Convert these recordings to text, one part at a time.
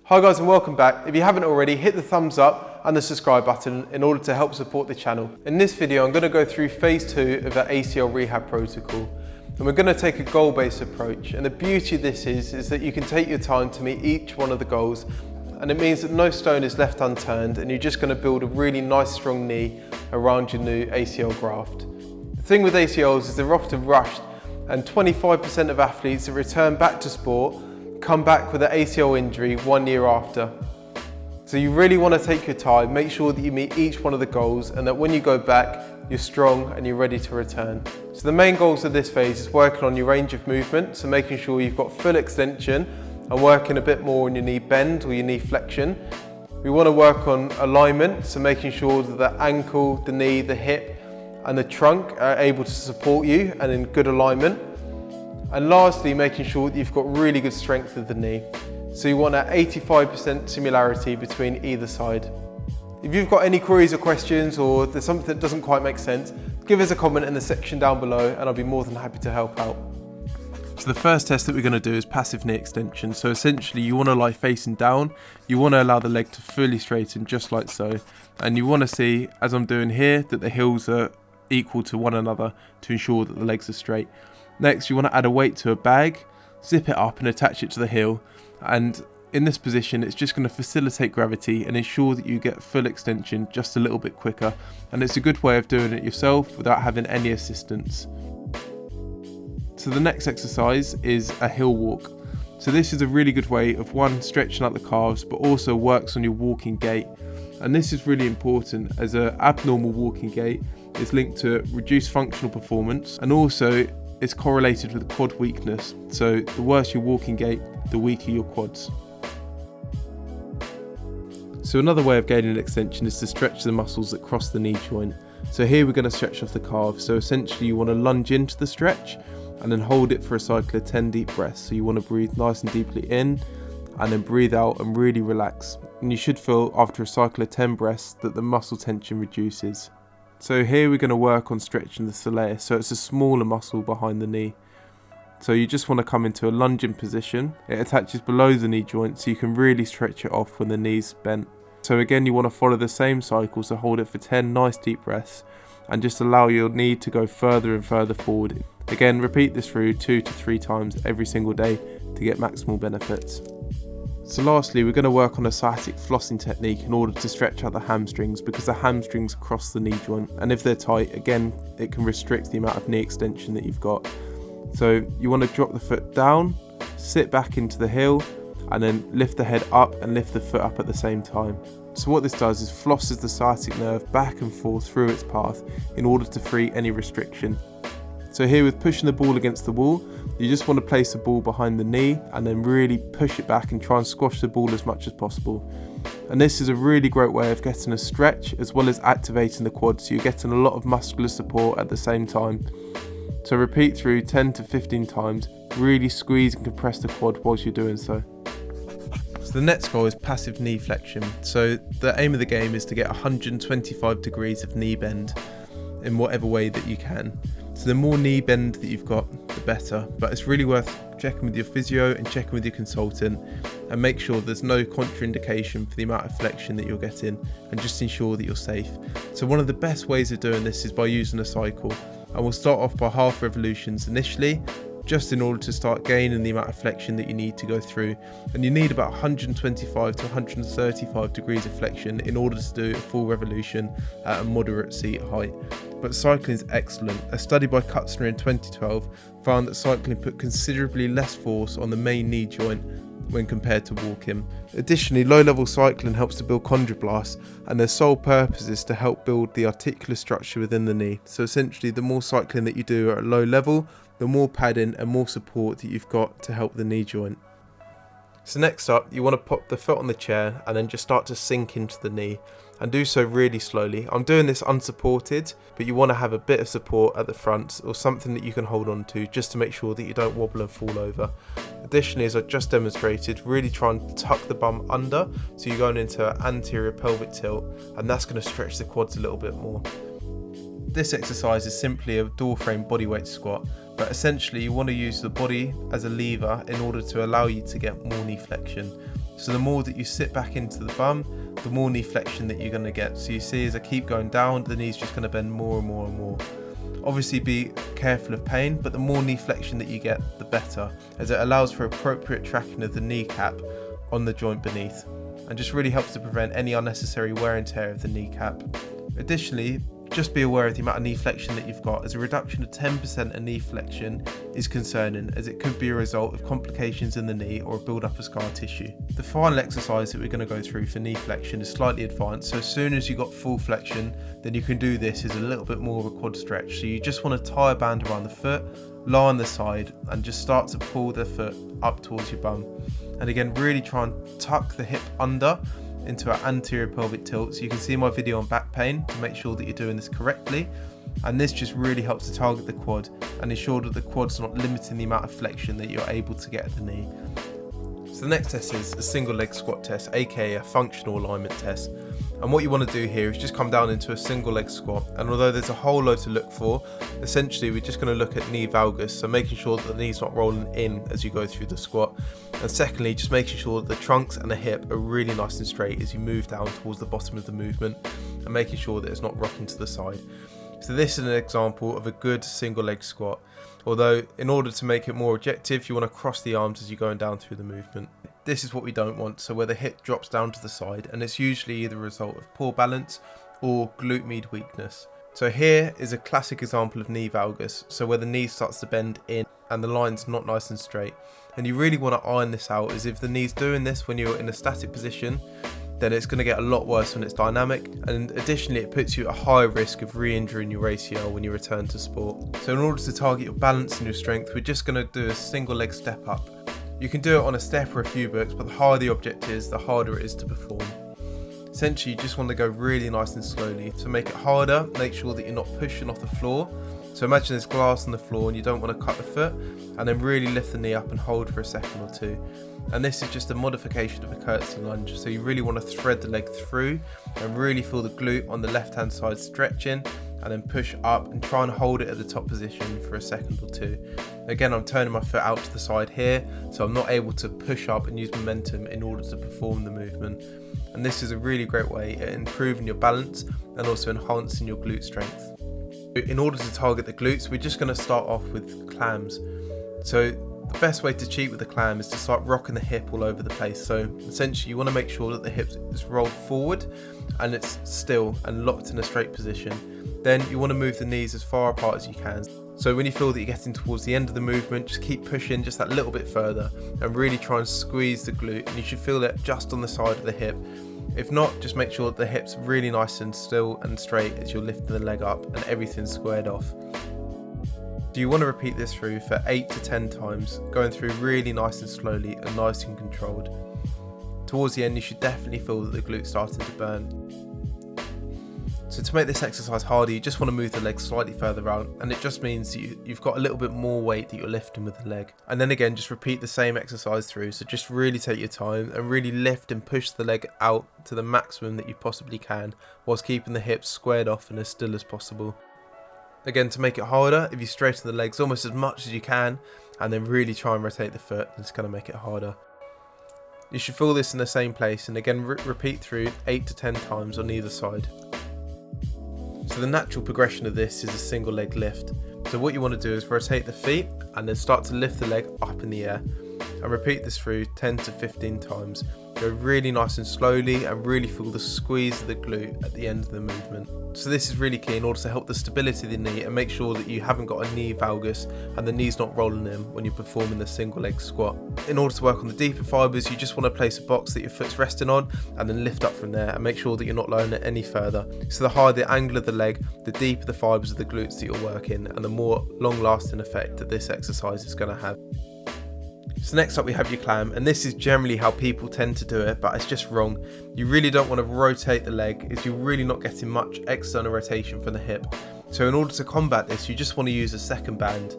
Hi guys and welcome back. If you haven't already, hit the thumbs up and the subscribe button in order to help support the channel. In this video, I'm going to go through phase 2 of the Acl Rehab protocol. And we're going to take a goal-based approach. And the beauty of this is that you can take your time to meet each one of the goals. And it means that no stone is left unturned and you're just going to build a really nice strong knee around your new ACL graft. The thing with ACLs is they're often rushed, and 25% of athletes that return back to sport come back with an ACL injury 1 year after. So you really want to take your time, make sure that you meet each one of the goals and that when you go back, you're strong and you're ready to return. So the main goals of this phase is working on your range of movement, so making sure you've got full extension and working a bit more on your knee bend or your knee flexion. We want to work on alignment, so making sure that the ankle, the knee, the hip and the trunk are able to support you and in good alignment. And lastly, making sure that you've got really good strength of the knee. So you want an 85% similarity between either side. If you've got any queries or questions, or there's something that doesn't quite make sense, give us a comment in the section down below and I'll be more than happy to help out. So the first test that we're going to do is passive knee extension. So essentially you want to lie facing down, you want to allow the leg to fully straighten just like so. And you want to see, as I'm doing here, that the heels are equal to one another to ensure that the legs are straight. Next, you want to add a weight to a bag, zip it up and attach it to the heel. And in this position, it's just going to facilitate gravity and ensure that you get full extension just a little bit quicker. And it's a good way of doing it yourself without having any assistance. So the next exercise is a heel walk. So this is a really good way of stretching out the calves, but also works on your walking gait. And this is really important as an abnormal walking gait is linked to reduced functional performance, and also it's correlated with quad weakness. So the worse your walking gait, the weaker your quads. So another way of gaining extension is to stretch the muscles that cross the knee joint. So here we're going to stretch off the calves. So essentially you want to lunge into the stretch and then hold it for a cycle of 10 deep breaths. So you want to breathe nice and deeply in and then breathe out and really relax. And you should feel after a cycle of 10 breaths that the muscle tension reduces. So here we're going to work on stretching the soleus, so it's a smaller muscle behind the knee. So you just want to come into a lunging position. It attaches below the knee joint so you can really stretch it off when the knee's bent. So again, you want to follow the same cycle, so hold it for 10 nice deep breaths and just allow your knee to go further and further forward. Again, repeat this through 2 to 3 times every single day to get maximal benefits. So lastly, we're going to work on a sciatic flossing technique in order to stretch out the hamstrings, because the hamstrings cross the knee joint, and if they're tight, again, it can restrict the amount of knee extension that you've got. So you want to drop the foot down, sit back into the heel, and then lift the head up and lift the foot up at the same time. So what this does is flosses the sciatic nerve back and forth through its path in order to free any restriction. So here with pushing the ball against the wall, you just want to place the ball behind the knee and then really push it back and try and squash the ball as much as possible. And this is a really great way of getting a stretch as well as activating the quad, so you're getting a lot of muscular support at the same time. So repeat through 10 to 15 times, really squeeze and compress the quad whilst you're doing so. So the next goal is passive knee flexion. So the aim of the game is to get 125 degrees of knee bend in whatever way that you can. So the more knee bend that you've got, the better, but it's really worth checking with your physio and checking with your consultant and make sure there's no contraindication for the amount of flexion that you're getting, and just ensure that you're safe. So one of the best ways of doing this is by using a cycle, and we'll start off by half revolutions initially, just in order to start gaining the amount of flexion that you need to go through. And you need about 125 to 135 degrees of flexion in order to do a full revolution at a moderate seat height. But cycling is excellent. A study by Kutzner in 2012 found that cycling put considerably less force on the main knee joint when compared to walking. Additionally, low-level cycling helps to build chondroblasts, and their sole purpose is to help build the articular structure within the knee. So essentially, the more cycling that you do at a low level, the more padding and more support that you've got to help the knee joint. So next up, you want to pop the foot on the chair and then just start to sink into the knee, and do so really slowly. I'm doing this unsupported, but you want to have a bit of support at the front or something that you can hold on to just to make sure that you don't wobble and fall over. Additionally, as I just demonstrated, really try and tuck the bum under, so you're going into an anterior pelvic tilt, and that's going to stretch the quads a little bit more. This exercise is simply a door frame bodyweight squat, but essentially you want to use the body as a lever in order to allow you to get more knee flexion. So the more that you sit back into the bum, the more knee flexion that you're going to get. So you see as I keep going down, the knee's just going to bend more and more and more. Obviously be careful of pain, but the more knee flexion that you get, the better, as it allows for appropriate tracking of the kneecap on the joint beneath, and just really helps to prevent any unnecessary wear and tear of the kneecap. Additionally, just be aware of the amount of knee flexion that you've got, as a reduction of 10% of knee flexion is concerning, as it could be a result of complications in the knee or a build-up of scar tissue. The final exercise that we're going to go through for knee flexion is slightly advanced, so as soon as you've got full flexion, then you can do this as a little bit more of a quad stretch. So you just want to tie a band around the foot, lie on the side, and just start to pull the foot up towards your bum. And again, really try and tuck the hip under into our anterior pelvic tilt. So you can see my video on back pain to make sure that you're doing this correctly, and this just really helps to target the quad and ensure that the quad's not limiting the amount of flexion that you're able to get at the knee. So the next test is a single leg squat test, aka a functional alignment test. And what you want to do here is just come down into a single leg squat, and although there's a whole load to look for, essentially we're just going to look at knee valgus, so making sure that the knee's not rolling in as you go through the squat, and secondly just making sure that the trunks and the hip are really nice and straight as you move down towards the bottom of the movement, and making sure that it's not rocking to the side. So this is an example of a good single leg squat, although in order to make it more objective, you want to cross the arms as you're going down through the movement. This is what we don't want, so where the hip drops down to the side, and it's usually either a result of poor balance or glute med weakness. So here is a classic example of knee valgus, so where the knee starts to bend in and the line's not nice and straight. And you really want to iron this out, as if the knee's doing this when you're in a static position, then it's going to get a lot worse when it's dynamic, and additionally it puts you at a higher risk of re-injuring your ACL when you return to sport. So in order to target your balance and your strength, we're just going to do a single leg step up. You can do it on a step or a few books, but the harder the object is, the harder it is to perform. Essentially, you just want to go really nice and slowly. To make it harder, make sure that you're not pushing off the floor. So imagine there's glass on the floor and you don't want to cut the foot, and then really lift the knee up and hold for a second or two. And this is just a modification of a curtsy lunge, so you really want to thread the leg through and really feel the glute on the left hand side stretching, and then push up and try and hold it at the top position for a second or two. Again, I'm turning my foot out to the side here, so I'm not able to push up and use momentum in order to perform the movement. And this is a really great way at improving your balance and also enhancing your glute strength. In order to target the glutes, we're just going to start off with clams. So the best way to cheat with the clam is to start rocking the hip all over the place. So essentially you want to make sure that the hip is rolled forward and it's still and locked in a straight position. Then you want to move the knees as far apart as you can. So when you feel that you're getting towards the end of the movement, just keep pushing just that little bit further and really try and squeeze the glute, and you should feel it just on the side of the hip. If not, just make sure that the hip's really nice and still and straight as you're lifting the leg up and everything's squared off. So you want to repeat this through for 8 to 10 times, going through really nice and slowly and nice and controlled. Towards the end, you should definitely feel that the glute's starting to burn. So to make this exercise harder, you just want to move the leg slightly further out, and it just means you've got a little bit more weight that you're lifting with the leg. And then again, just repeat the same exercise through, so just really take your time and really lift and push the leg out to the maximum that you possibly can, whilst keeping the hips squared off and as still as possible. Again, to make it harder, if you straighten the legs almost as much as you can, and then really try and rotate the foot, it's going to make it harder. You should feel this in the same place, and again repeat through 8 to 10 times on either side. So the natural progression of this is a single leg lift. So what you want to do is rotate the feet and then start to lift the leg up in the air, and repeat this through 10 to 15 times. Go really nice and slowly and really feel the squeeze of the glute at the end of the movement. So this is really key in order to help the stability of the knee and make sure that you haven't got a knee valgus and the knee's not rolling in when you're performing the single leg squat. In order to work on the deeper fibres, you just want to place a box that your foot's resting on and then lift up from there, and make sure that you're not lowering it any further. So the higher the angle of the leg, the deeper the fibres of the glutes that you're working, and the more long lasting effect that this exercise is going to have. So next up we have your clam, and this is generally how people tend to do it, but it's just wrong. You really don't want to rotate the leg, as you're really not getting much external rotation from the hip. So in order to combat this, you just want to use a second band.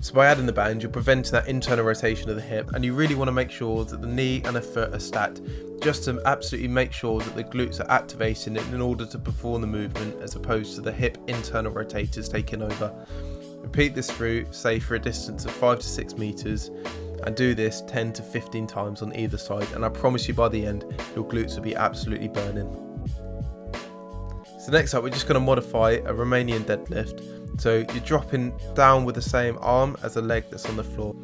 So by adding the band, you're preventing that internal rotation of the hip, and you really want to make sure that the knee and the foot are stacked, just to absolutely make sure that the glutes are activating it in order to perform the movement, as opposed to the hip internal rotators taking over. Repeat this through, say for a distance of 5 to 6 meters. and do this 10 to 15 times on either side, and I promise you by the end your glutes will be absolutely burning. So next up, we're just going to modify a Romanian deadlift. So you're dropping down with the same arm as the leg that's on the floor.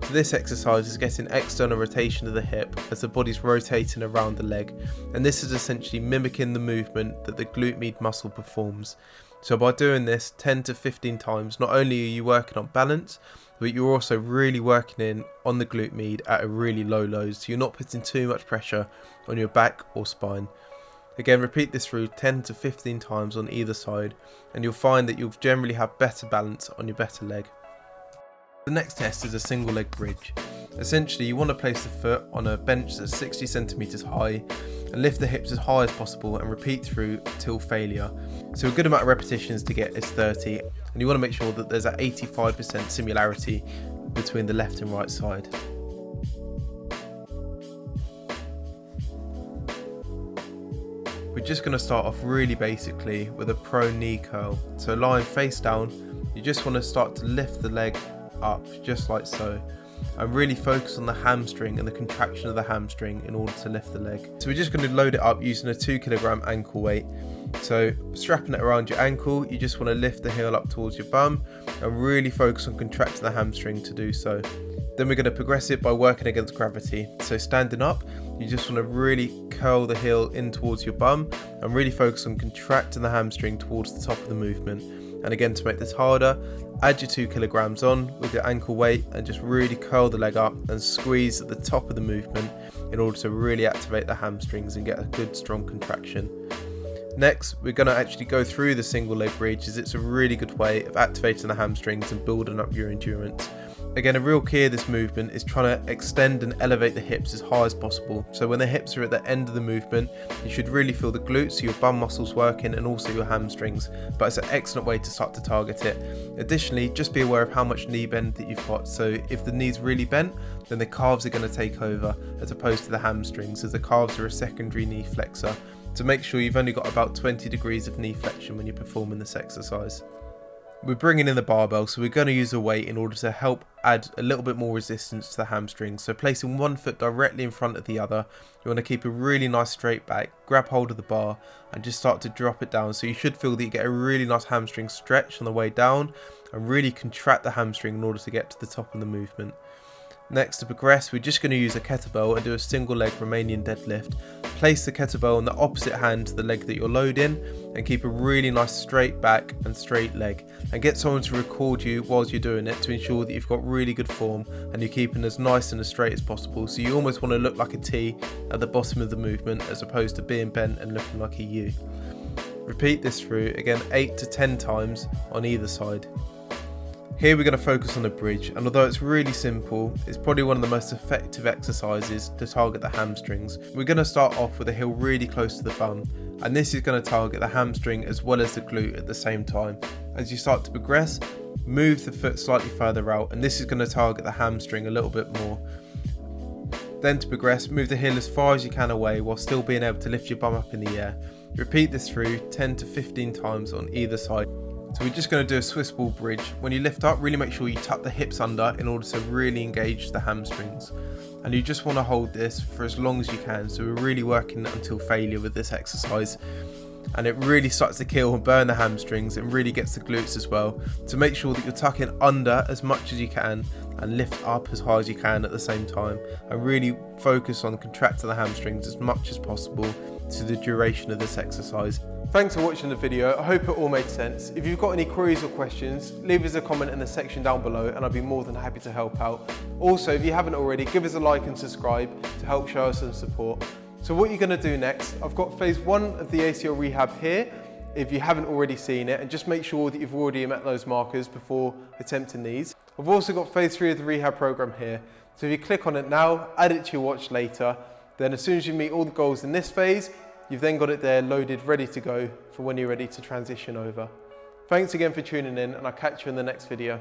So this exercise is getting external rotation of the hip as the body's rotating around the leg, and this is essentially mimicking the movement that the glute med muscle performs. So by doing this 10 to 15 times, not only are you working on balance, but you're also really working in on the glute med at a really low load, so you're not putting too much pressure on your back or spine. Again, repeat this through 10 to 15 times on either side, and you'll find that you'll generally have better balance on your better leg. The next test is a single leg bridge. Essentially, you want to place the foot on a bench that's 60 centimeters high and lift the hips as high as possible and repeat through till failure. So a good amount of repetitions to get is 30, and you want to make sure that there's an 85% similarity between the left and right side. We're just going to start off really basically with a prone knee curl. So lying face down, you just want to start to lift the leg up just like so, and really focus on the hamstring and the contraction of the hamstring in order to lift the leg. So we're just going to load it up using a 2 kilogram ankle weight. So strapping it around your ankle, you just want to lift the heel up towards your bum and really focus on contracting the hamstring to do so. Then we're going to progress it by working against gravity. So standing up, you just want to really curl the heel in towards your bum and really focus on contracting the hamstring towards the top of the movement. And again, to make this harder, add your 2 kilograms on with your ankle weight and just really curl the leg up and squeeze at the top of the movement in order to really activate the hamstrings and get a good strong contraction. Next, we're going to actually go through the single leg bridge, as it's a really good way of activating the hamstrings and building up your endurance. Again, a real key of this movement is trying to extend and elevate the hips as high as possible. So when the hips are at the end of the movement, you should really feel the glutes, your bum muscles working, and also your hamstrings. But it's an excellent way to start to target it. Additionally, just be aware of how much knee bend that you've got. So if the knee's really bent, then the calves are going to take over as opposed to the hamstrings, as the calves are a secondary knee flexor. So make sure you've only got about 20 degrees of knee flexion when you're performing this exercise. We're bringing in the barbell, so we're going to use a weight in order to help add a little bit more resistance to the hamstrings. So placing one foot directly in front of the other, you want to keep a really nice straight back, grab hold of the bar and just start to drop it down. So you should feel that you get a really nice hamstring stretch on the way down and really contract the hamstring in order to get to the top of the movement. Next, to progress, we're just going to use a kettlebell and do a single leg Romanian deadlift. Place the kettlebell on the opposite hand to the leg that you're loading and keep a really nice straight back and straight leg, and get someone to record you whilst you're doing it to ensure that you've got really good form and you're keeping as nice and as straight as possible. So you almost want to look like a T at the bottom of the movement as opposed to being bent and looking like a U. Repeat this through, again 8 to 10 times on either side. Here we're going to focus on the bridge, and although it's really simple, it's probably one of the most effective exercises to target the hamstrings. We're going to start off with the heel really close to the bum, and this is going to target the hamstring as well as the glute at the same time. As you start to progress, move the foot slightly further out, and this is going to target the hamstring a little bit more. Then to progress, move the heel as far as you can away while still being able to lift your bum up in the air. Repeat this through 10 to 15 times on either side. So we're just going to do a Swiss ball bridge. When you lift up, really make sure you tuck the hips under in order to really engage the hamstrings. And you just want to hold this for as long as you can. So we're really working until failure with this exercise. And it really starts to kill and burn the hamstrings and really gets the glutes as well. So make sure that you're tucking under as much as you can and lift up as high as you can at the same time. And really focus on contracting the hamstrings as much as possible to the duration of this exercise. Thanks for watching the video. I hope it all made sense. If you've got any queries or questions, leave us a comment in the section down below and I'll be more than happy to help out. Also, if you haven't already, give us a like and subscribe to help show us some support. So what you're going to do next, I've got phase 1 of the Acl Rehab here, if you haven't already seen it, and just make sure that you've already met those markers before attempting these. I've also got phase 3 of the rehab program here. So if you click on it now, add it to your watch later, then as soon as you meet all the goals in this phase, you've then got it there loaded, ready to go for when you're ready to transition over. Thanks again for tuning in, and I'll catch you in the next video.